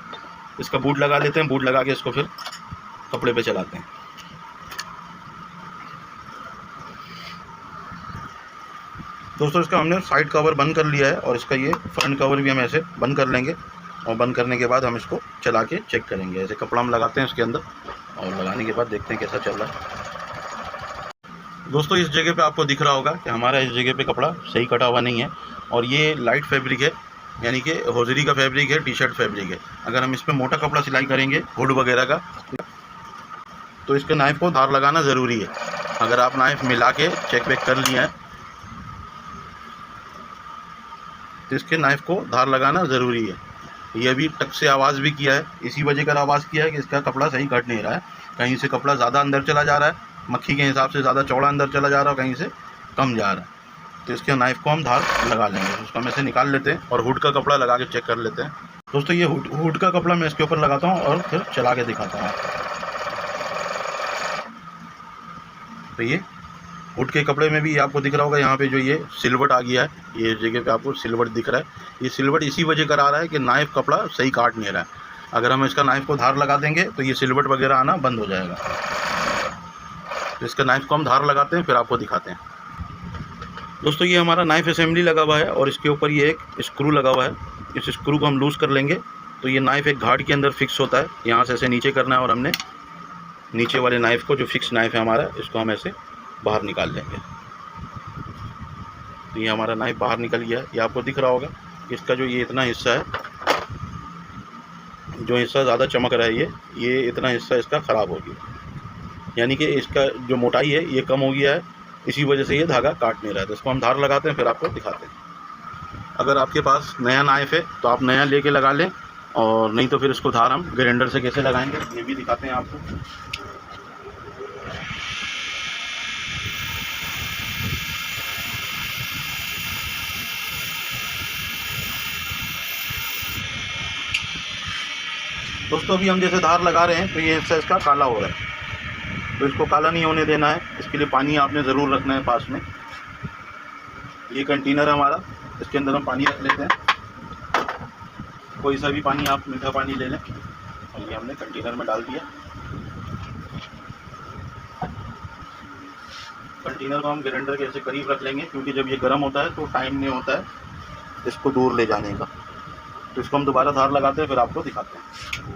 इसका बूट लगा लेते हैं, बूट लगा के इसको फिर कपड़े पे चलाते हैं। दोस्तों इसका हमने साइड कवर बंद कर लिया है और इसका ये फ्रंट कवर भी हम ऐसे बंद कर लेंगे और बंद करने के बाद हम इसको चला के चेक करेंगे। ऐसे कपड़ा हम लगाते हैं इसके अंदर और लगाने के बाद देखते हैं कैसा चल रहा है। दोस्तों इस जगह पे आपको दिख रहा होगा कि हमारा इस जगह पे कपड़ा सही कटा हुआ नहीं है और ये लाइट फैब्रिक है, यानी कि होजरी का फैब्रिक है, टी-शर्ट फैब्रिक है। अगर हम इस पर मोटा कपड़ा सिलाई करेंगे हुड वगैरह का तो इसके नाइफ़ को धार लगाना ज़रूरी है। अगर आप नाइफ़ मिला के चेक वेक कर लिए हैं तो इसके नाइफ़ को धार लगाना ज़रूरी है। ये अभी टक से आवाज़ भी किया है, इसी वजह कर आवाज़ किया है कि इसका कपड़ा सही कट नहीं रहा है। कहीं से कपड़ा ज़्यादा अंदर चला जा रहा है, मक्खी के हिसाब से ज़्यादा चौड़ा अंदर चला जा रहा है, कहीं से कम जा रहा है, तो इसके नाइफ़ को हम धार लगा लेंगे। उसको हम ऐसे निकाल लेते हैं और हुड का कपड़ा लगा के चेक कर लेते हैं। दोस्तों ये हुड का कपड़ा मैं इसके ऊपर लगाता हूँ और फिर चला के दिखाता हूँ। तो ये हुड के कपड़े में भी आपको दिख रहा होगा, यहाँ पे जो ये सिलवट आ गया है, ये जगह पे आपको सिलवट दिख रहा है। ये सिलवट इसी वजह करा रहा है कि नाइफ़ कपड़ा सही काट नहीं रहा है। अगर हम इसका नाइफ़ को धार लगा देंगे तो ये सिलवट वगैरह आना बंद हो जाएगा। तो इसका नाइफ़ को हम धार लगाते हैं, फिर आपको दिखाते हैं। दोस्तों ये हमारा नाइफ़ असेंबली लगा हुआ है और इसके ऊपर ये एक स्क्रू लगा हुआ है। इस स्क्रू को हम लूज़ कर लेंगे तो ये नाइफ़ एक घाट के अंदर फिक्स होता है। यहाँ से ऐसे नीचे करना है और हमने नीचे वाले नाइफ़ को, जो फिक्स नाइफ़ है हमारा, इसको हम ऐसे बाहर निकाल लेंगे। तो ये हमारा नाइफ़ बाहर निकल गया है। ये आपको दिख रहा होगा कि इसका जो ये इतना हिस्सा है, जो हिस्सा ज़्यादा चमक रहा है, ये इतना हिस्सा इसका ख़राब हो गया, यानी कि इसका जो मोटाई है ये कम हो गया है। इसी वजह से ये धागा काट नहीं रहा है। तो इसको हम धार लगाते हैं, फिर आपको दिखाते हैं। अगर आपके पास नया नाइफ़ है तो आप नया लेके लगा लें, और नहीं तो फिर इसको धार हम ग्राइंडर से कैसे लगाएंगे ये भी दिखाते हैं आपको। दोस्तों अभी हम जैसे धार लगा रहे हैं तो ये हिस्सा इसका काला हो रहा है, तो इसको काला नहीं होने देना है। इसके लिए पानी आपने ज़रूर रखना है पास में। ये कंटेनर हमारा, इसके अंदर हम पानी रख लेते हैं। कोई सा भी पानी, आप मीठा पानी ले लें। और ये हमने कंटेनर में डाल दिया। कंटेनर को हम ग्राइंडर के ऐसे करीब रख लेंगे, क्योंकि जब ये गर्म होता है तो टाइम नहीं होता है इसको दूर ले जाने का। तो इसको हम दोबारा धार लगाते हैं, फिर आपको दिखाते हैं।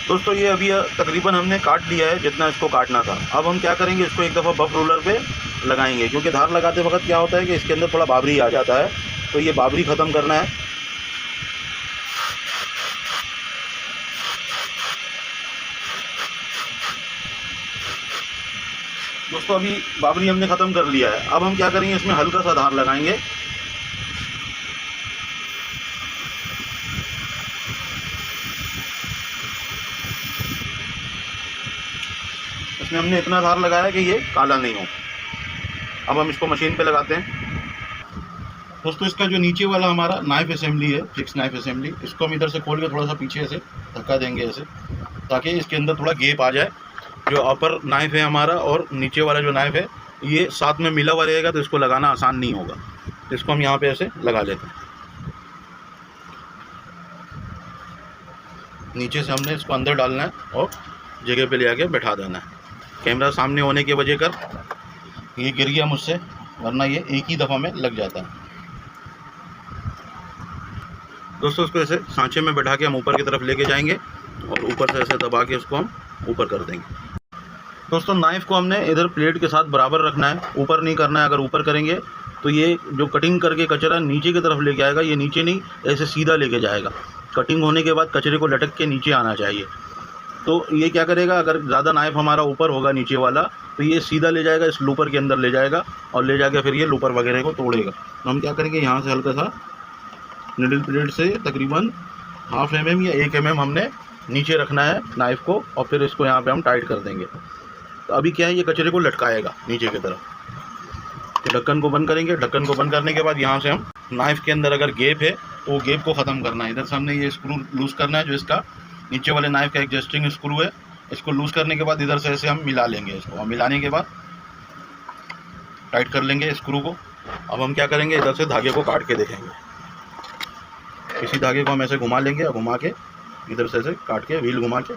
दोस्तों ये अभी तकरीबन हमने काट लिया है जितना इसको काटना था। अब हम क्या करेंगे, इसको एक दफ़ा बफ रोलर पे लगाएंगे, क्योंकि धार लगाते वक्त क्या होता है कि इसके अंदर थोड़ा बाबरी आ जाता है, तो ये बाबरी ख़त्म करना है। दोस्तों अभी बाबरी हमने ख़त्म कर लिया है। अब हम क्या करेंगे, इसमें हल्का सा धार लगाएंगे। इसमें हमने इतना धार लगाया कि ये काला नहीं हो। अब हम इसको मशीन पे लगाते हैं। दोस्तों इसका जो नीचे वाला हमारा नाइफ़ असेंबली है, फिक्स नाइफ़ असेंबली, इसको हम इधर से खोल के थोड़ा सा पीछे से धक्का देंगे ऐसे, ताकि इसके अंदर थोड़ा गैप आ जाए। जो अपर नाइफ़ है हमारा और नीचे वाला जो नाइफ़ है ये साथ में मिला हुआ रहेगा, तो इसको लगाना आसान नहीं होगा। तो इसको हम यहाँ पे ऐसे लगा लेते हैं। नीचे से हमने इसको अंदर डालना है और जगह पे ले आके बैठा देना है। कैमरा सामने होने की वजह कर ये गिर गया मुझसे, वरना ये एक ही दफ़ा में लग जाता है। दोस्तों इसको ऐसे सांचे में बैठा के हम ऊपर की तरफ लेके जाएंगे और ऊपर से ऐसे दबा के उसको हम ऊपर कर देंगे। दोस्तों नाइफ़ को हमने इधर प्लेट के साथ बराबर रखना है, ऊपर नहीं करना है। अगर ऊपर करेंगे तो ये जो कटिंग करके कचरा नीचे की तरफ लेके आएगा, ये नीचे नहीं ऐसे सीधा लेके जाएगा। कटिंग होने के बाद कचरे को लटक के नीचे आना चाहिए। तो ये क्या करेगा, अगर ज़्यादा नाइफ़ हमारा ऊपर होगा नीचे वाला, तो ये सीधा ले जाएगा, इस लूपर के अंदर ले जाएगा और ले जाके फिर ये लूपर वगैरह को तोड़ेगा। तो हम क्या करेंगे, यहाँ से हल्का सा निडल प्लेट से तकरीबन 1/2 mm या 1 mm हमने नीचे रखना है नाइफ़ को, और फिर इसको यहाँ पे हम टाइट कर देंगे। तो अभी क्या है, ये कचरे को लटकाएगा नीचे की तरफ। तो ढक्कन को बंद करेंगे। ढक्कन को बंद करने के बाद यहाँ से हम नाइफ़ के अंदर अगर गैप है तो वो गैप को ख़त्म करना है। इधर से हमने ये स्क्रू लूज़ करना है, जो इसका नीचे वाले नाइफ़ का एडजस्टिंग स्क्रू है। इसको लूज़ करने के बाद इधर से ऐसे हम मिला लेंगे इसको, और मिलाने के बाद टाइट कर लेंगे स्क्रू को। अब हम क्या करेंगे, इधर से धागे को काट के देखेंगे। इसी धागे को हम ऐसे घुमा लेंगे और घुमा के इधर से ऐसे काट के व्हील घुमा के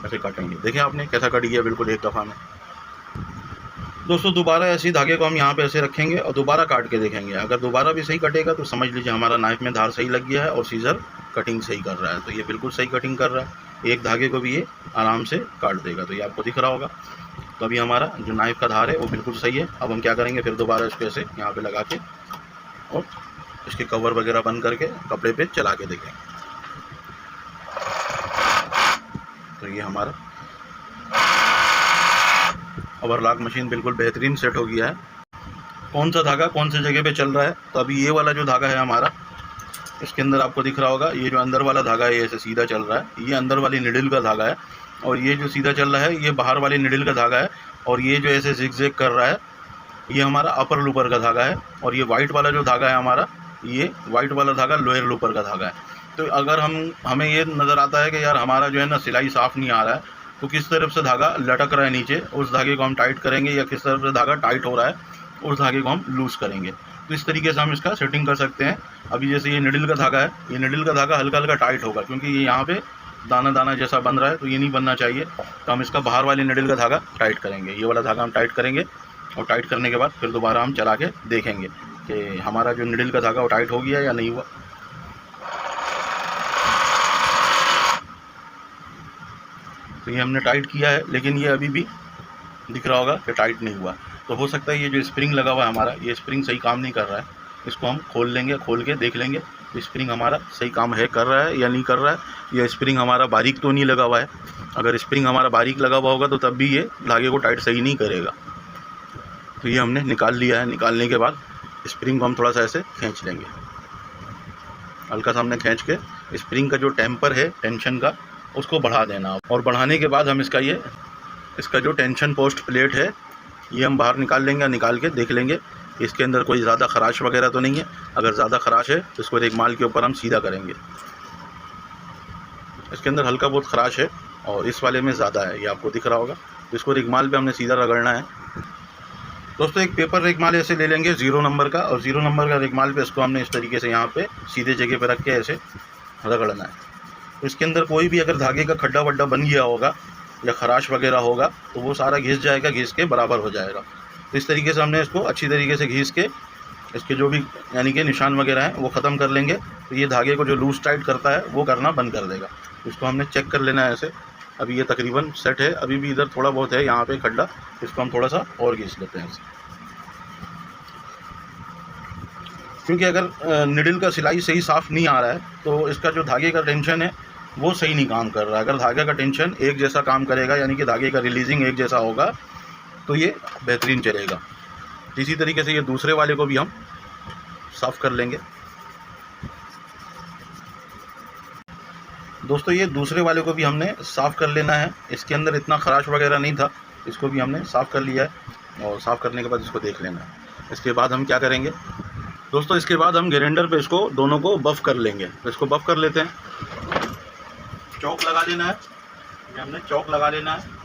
ऐसे काटेंगे। देखें आपने कैसा कट गया, बिल्कुल एक दफ़ा में। दोस्तों दोबारा ऐसे धागे को हम यहाँ पे ऐसे रखेंगे और दोबारा काट के देखेंगे। अगर दोबारा भी सही कटेगा तो समझ लीजिए हमारा नाइफ में धार सही लग गया है और सीज़र कटिंग सही कर रहा है। तो ये बिल्कुल सही कटिंग कर रहा है, एक धागे को भी ये आराम से काट देगा। तो ये आपको दिख रहा होगा। तो अभी हमारा जो नाइफ का धार है वो बिल्कुल सही है। अब हम क्या करेंगे, फिर दोबारा इसको ऐसे यहाँ पे लगा के और इसके कवर वगैरह बंद करके कपड़े पे चला के देखेंगे। तो ये हमारा ओवरलॉक मशीन बिल्कुल बेहतरीन सेट हो गया है। कौन सा धागा कौन सी जगह पे चल रहा है, तो अभी ये वाला जो धागा है हमारा, इसके अंदर आपको दिख रहा होगा ये जो अंदर वाला धागा है ये ऐसे सीधा चल रहा है, ये अंदर वाली निडल का धागा है। और ये जो सीधा चल रहा है ये बाहर वाली निडल का धागा है। और ये जो ऐसे जिग-जैग कर रहा है ये हमारा अपर लूपर का धागा है। और ये वाइट वाला जो धागा है हमारा, ये वाइट वाला धागा लोअर लूपर का धागा है। तो अगर हमें ये नज़र आता है कि यार हमारा जो है ना सिलाई साफ़ नहीं आ रहा है, तो किस तरफ से धागा लटक रहा है नीचे, उस धागे को हम टाइट करेंगे, या किस तरफ से धागा टाइट हो रहा है उस धागे को हम लूज़ करेंगे। तो इस तरीके से हम इसका सेटिंग कर सकते हैं। अभी जैसे ये निडल का धागा है, ये निडल का धागा हल्का हल्का टाइट होगा क्योंकि ये यहाँ पे दाना दाना जैसा बन रहा है, तो ये नहीं बनना चाहिए। तो हम इसका बाहर वाली निडल का धागा टाइट करेंगे, ये वाला धागा हम टाइट करेंगे। और टाइट करने के बाद फिर दोबारा हम चला के देखेंगे कि हमारा जो निडल का धागा वो टाइट हो गया या नहीं हुआ। तो ये हमने टाइट किया है, लेकिन ये अभी भी दिख रहा होगा कि टाइट नहीं हुआ। तो हो सकता है ये जो स्प्रिंग लगा हुआ है हमारा, ये स्प्रिंग सही काम नहीं कर रहा है। इसको हम खोल लेंगे, खोल के देख लेंगे स्प्रिंग हमारा सही काम है कर रहा है या नहीं कर रहा है, या स्प्रिंग हमारा बारीक तो नहीं लगा हुआ है। अगर स्प्रिंग हमारा बारीक लगा हुआ होगा तो तब भी ये धागे को टाइट सही नहीं करेगा। तो ये हमने निकाल लिया है। निकालने के बाद स्प्रिंग को हम थोड़ा सा ऐसे खींच लेंगे, हल्का सा हमने खींच के स्प्रिंग का जो टेम्पर है टेंशन का उसको बढ़ा देना। और बढ़ाने के बाद हम इसका जो टेंशन पोस्ट प्लेट है ये हम बाहर निकाल लेंगे। निकाल के देख लेंगे इसके अंदर कोई ज़्यादा खराश वगैरह तो नहीं है। अगर ज़्यादा खराश है तो इसको रेगमाल के ऊपर हम सीधा करेंगे। इसके अंदर हल्का बहुत खराश है और इस वाले में ज़्यादा है, ये आपको दिख रहा होगा। तो इसको रेगमाल पे हमने सीधा रगड़ना है। दोस्तों एक पेपर रेगमाल ऐसे ले लेंगे 0 नंबर का, और 0 नंबर का रेगमाल पे इसको हमने इस तरीके से यहाँ पे सीधे जगह पे रख के ऐसे रगड़ना है। तो इसके अंदर कोई भी अगर धागे का खड्डा वड्डा बन गया होगा या खराश वगैरह होगा तो वो सारा घिस जाएगा, घिस के बराबर हो जाएगा। तो इस तरीके से हमने इसको अच्छी तरीके से घिस के इसके जो भी यानी कि निशान वगैरह हैं वो ख़त्म कर लेंगे। तो ये धागे को जो लूज टाइट करता है वो करना बंद कर देगा। इसको हमने चेक कर लेना है ऐसे। अभी ये तकरीबन सेट है, अभी भी इधर थोड़ा बहुत है यहाँ पे खड्डा, इसको हम थोड़ा सा और घिस लेते हैं ऐसे। क्योंकि अगर निडल का सिलाई सही साफ़ नहीं आ रहा है तो इसका जो धागे का टेंशन है वो सही नहीं काम कर रहा है। अगर धागे का टेंशन एक जैसा काम करेगा यानी कि धागे का रिलीजिंग एक जैसा होगा तो ये बेहतरीन चलेगा। इसी तरीके से ये दूसरे वाले को भी हम साफ़ कर लेंगे। दोस्तों ये दूसरे वाले को भी हमने साफ़ कर लेना है। इसके अंदर इतना खराश वगैरह नहीं था, इसको भी हमने साफ़ कर लिया है। और साफ़ करने के बाद इसको देख लेना है। इसके बाद हम क्या करेंगे दोस्तों, इसके बाद हम ग्राइंडर पे इसको दोनों को बफ़ कर लेंगे। तो इसको बफ़ कर लेते हैं। चौक लगा लेना है, हमने चौक लगा लेना है।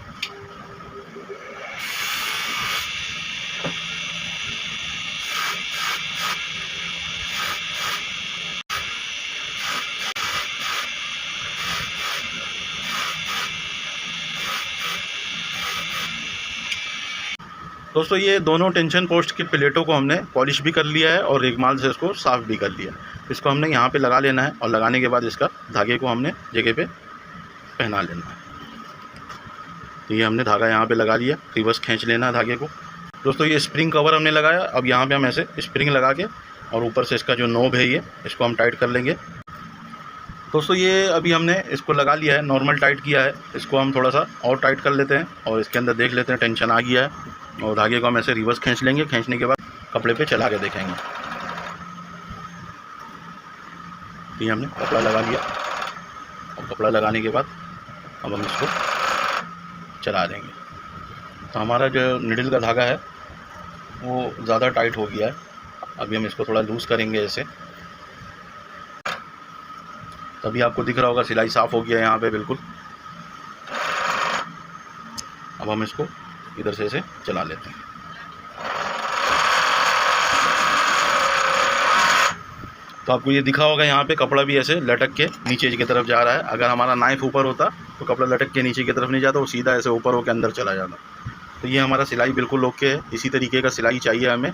दोस्तों ये दोनों टेंशन पोस्ट की प्लेटों को हमने पॉलिश भी कर लिया है और रेगमाल से इसको साफ़ भी कर लिया। इसको हमने यहाँ पे लगा लेना है और लगाने के बाद इसका धागे को हमने जगह पे पहना लेना है। तो ये हमने धागा यहाँ पे लगा लिया, रिवर्स खींच लेना है धागे को। दोस्तों ये स्प्रिंग कवर हमने लगाया। अब यहाँ पे हम ऐसे स्प्रिंग लगा के और ऊपर से इसका जो नोब है ये इसको हम टाइट कर लेंगे। दोस्तों ये अभी हमने इसको लगा लिया है, नॉर्मल टाइट किया है। इसको हम थोड़ा सा और टाइट कर लेते हैं और इसके अंदर देख लेते हैं टेंशन आ गया है। और धागे को हम ऐसे रिवर्स खींच लेंगे। खींचने के बाद कपड़े पे चला के देखेंगे। ये हमने कपड़ा लगा लिया और कपड़ा लगाने के बाद अब हम इसको चला देंगे। तो हमारा जो निडल का धागा है वो ज़्यादा टाइट हो गया है। अभी हम इसको थोड़ा लूज़ करेंगे ऐसे, तभी आपको दिख रहा होगा सिलाई साफ़ हो गया है यहाँ पे बिल्कुल। अब हम इसको इधर से ऐसे चला लेते हैं। तो आपको ये दिखा होगा यहाँ पे कपड़ा भी ऐसे लटक के नीचे की तरफ जा रहा है। अगर हमारा नाइफ ऊपर होता तो कपड़ा लटक के नीचे की तरफ नहीं जाता, वो सीधा ऐसे ऊपर होकर अंदर चला जाता। तो ये हमारा सिलाई बिल्कुल ओके है, इसी तरीके का सिलाई चाहिए हमें।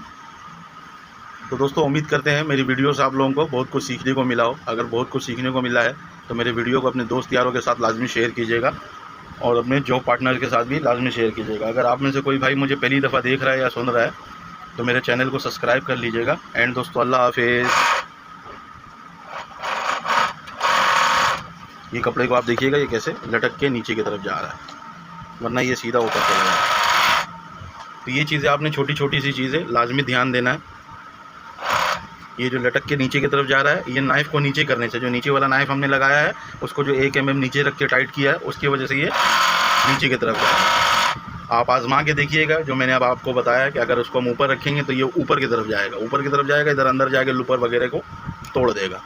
तो दोस्तों उम्मीद करते हैं मेरी वीडियो से आप लोगों को बहुत कुछ सीखने को मिला हो। अगर बहुत कुछ सीखने को मिला है तो मेरे वीडियो को अपने दोस्त यारों के साथ लाजमी शेयर कीजिएगा और अपने जॉब पार्टनर के साथ भी लाजमी शेयर कीजिएगा। अगर आप में से कोई भाई मुझे पहली दफ़ा देख रहा है या सुन रहा है तो मेरे चैनल को सब्सक्राइब कर लीजिएगा। एंड दोस्तों अल्लाह हाफिज़। ये कपड़े को आप देखिएगा, ये कैसे लटक के नीचे की तरफ जा रहा है, वरना ये सीधा ऊपर चला जाए। तो ये चीज़ें आपने छोटी छोटी सी चीज़ें लाजमी ध्यान देना है। ये जो लटक के नीचे की तरफ जा रहा है, ये नाइफ़ को नीचे करने से, जो नीचे वाला नाइफ़ हमने लगाया है उसको जो 1 mm नीचे रख के टाइट किया है, उसकी वजह से ये नीचे की तरफ जा रहा है। आप आजमा के देखिएगा जो मैंने अब आपको बताया है कि अगर उसको हम ऊपर रखेंगे तो ये ऊपर की तरफ जाएगा, ऊपर की तरफ जाएगा, इधर अंदर जाके लूपर वगैरह को तोड़ देगा।